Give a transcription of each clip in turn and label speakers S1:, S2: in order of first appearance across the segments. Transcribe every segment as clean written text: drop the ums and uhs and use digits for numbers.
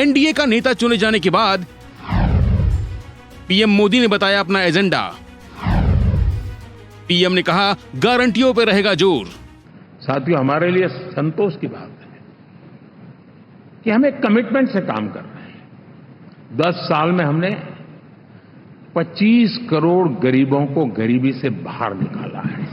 S1: NDA का नेता चुने जाने के बाद पीएम मोदी ने बताया अपना एजेंडा। पीएम ने कहा गारंटियों पर रहेगा जोर।
S2: साथियों, हमारे लिए संतोष की बात है कि हम एक कमिटमेंट से काम कर रहे हैं। 10 साल में हमने 25 करोड़ गरीबों को गरीबी से बाहर निकाला है।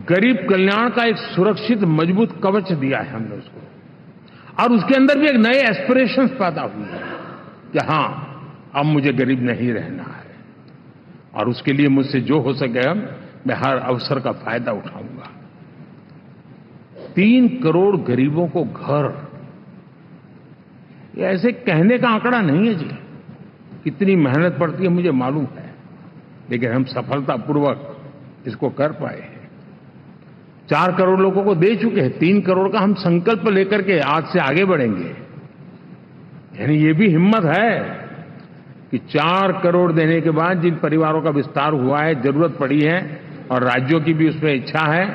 S2: गरीब कल्याण का एक सुरक्षित मजबूत कवच दिया है हमने उसको, और उसके अंदर भी एक नए एस्पिरेशंस पैदा हुए हैं कि हां, अब मुझे गरीब नहीं रहना है, और उसके लिए मुझसे जो हो सके मैं हर अवसर का फायदा उठाऊंगा। 3 करोड़ गरीबों को घर, ये ऐसे कहने का आंकड़ा नहीं है जी। कितनी मेहनत पड़ती है मुझे मालूम है, लेकिन हम सफलतापूर्वक इसको कर पाए हैं। 4 करोड़ लोगों को दे चुके हैं। 3 करोड़ का हम संकल्प लेकर के आज से आगे बढ़ेंगे। यानी ये भी हिम्मत है कि 4 करोड़ देने के बाद जिन परिवारों का विस्तार हुआ है, जरूरत पड़ी है और राज्यों की भी उसमें इच्छा है,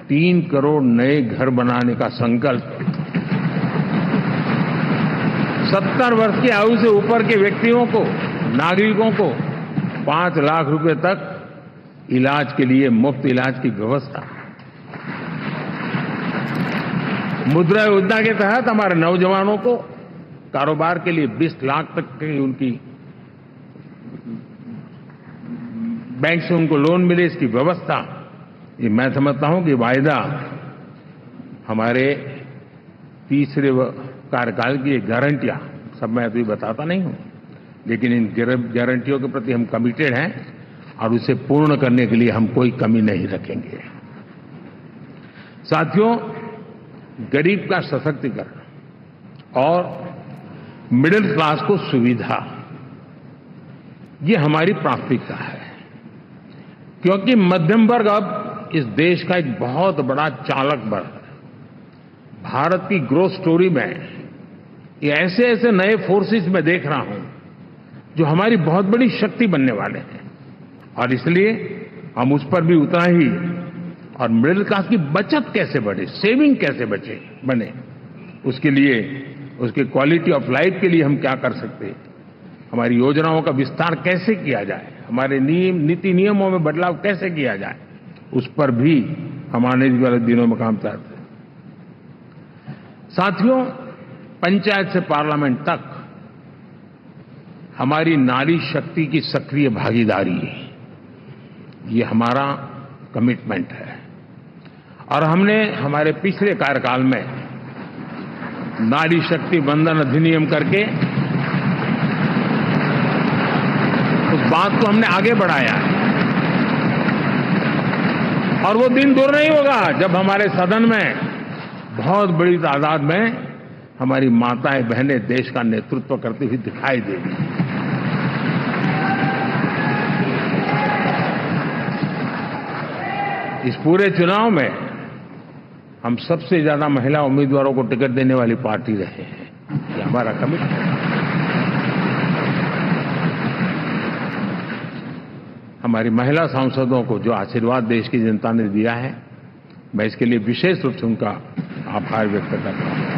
S2: 3 करोड़ नए घर बनाने का संकल्प। 70 वर्ष की आयु से ऊपर के व्यक्तियों को, नागरिकों को 5 लाख रुपए तक इलाज के लिए मुफ्त इलाज की व्यवस्था। मुद्रा योजना के तहत हमारे नौजवानों को कारोबार के लिए 20 लाख तक की उनकी बैंक से उनको लोन मिले, इसकी व्यवस्था। ये मैं समझता हूं कि वायदा हमारे तीसरे कार्यकाल की गारंटियां, सब मैं अभी बताता नहीं हूं, लेकिन इन गारंटियों के प्रति हम कमिटेड हैं और उसे पूर्ण करने के लिए हम कोई कमी नहीं रखेंगे। साथियों, गरीब का सशक्तिकरण और मिडिल क्लास को सुविधा, ये हमारी प्राथमिकता है, क्योंकि मध्यम वर्ग अब इस देश का एक बहुत बड़ा चालक बल है। भारत की ग्रोथ स्टोरी में ये ऐसे ऐसे नए फोर्सेस में देख रहा हूं जो हमारी बहुत बड़ी शक्ति बनने वाले हैं, और इसलिए हम उस पर भी उतना ही, और मिडिल क्लास की बचत कैसे बढ़े, सेविंग कैसे बने, उसके लिए, उसके क्वालिटी ऑफ लाइफ के लिए हम क्या कर सकते हैं, हमारी योजनाओं का विस्तार कैसे किया जाए, हमारे नीति नियमों में बदलाव कैसे किया जाए, उस पर भी हम आने वाले दिनों में काम करते हैं। साथियों, पंचायत से पार्लियामेंट तक हमारी नारी शक्ति की सक्रिय भागीदारी, ये हमारा कमिटमेंट है। और हमने हमारे पिछले कार्यकाल में नारी शक्ति वंदन अधिनियम करके उस बात को हमने आगे बढ़ाया, और वो दिन दूर नहीं होगा जब हमारे सदन में बहुत बड़ी तादाद में हमारी माताएं बहनें देश का नेतृत्व करती हुई दिखाई देगी। इस पूरे चुनाव में हम सबसे ज्यादा महिला उम्मीदवारों को टिकट देने वाली पार्टी रहे हैं। ये हमारा कमिटमेंट है। हमारी महिला सांसदों को जो आशीर्वाद देश की जनता ने दिया है, मैं इसके लिए विशेष रूप से उनका आभार व्यक्त करता हूं।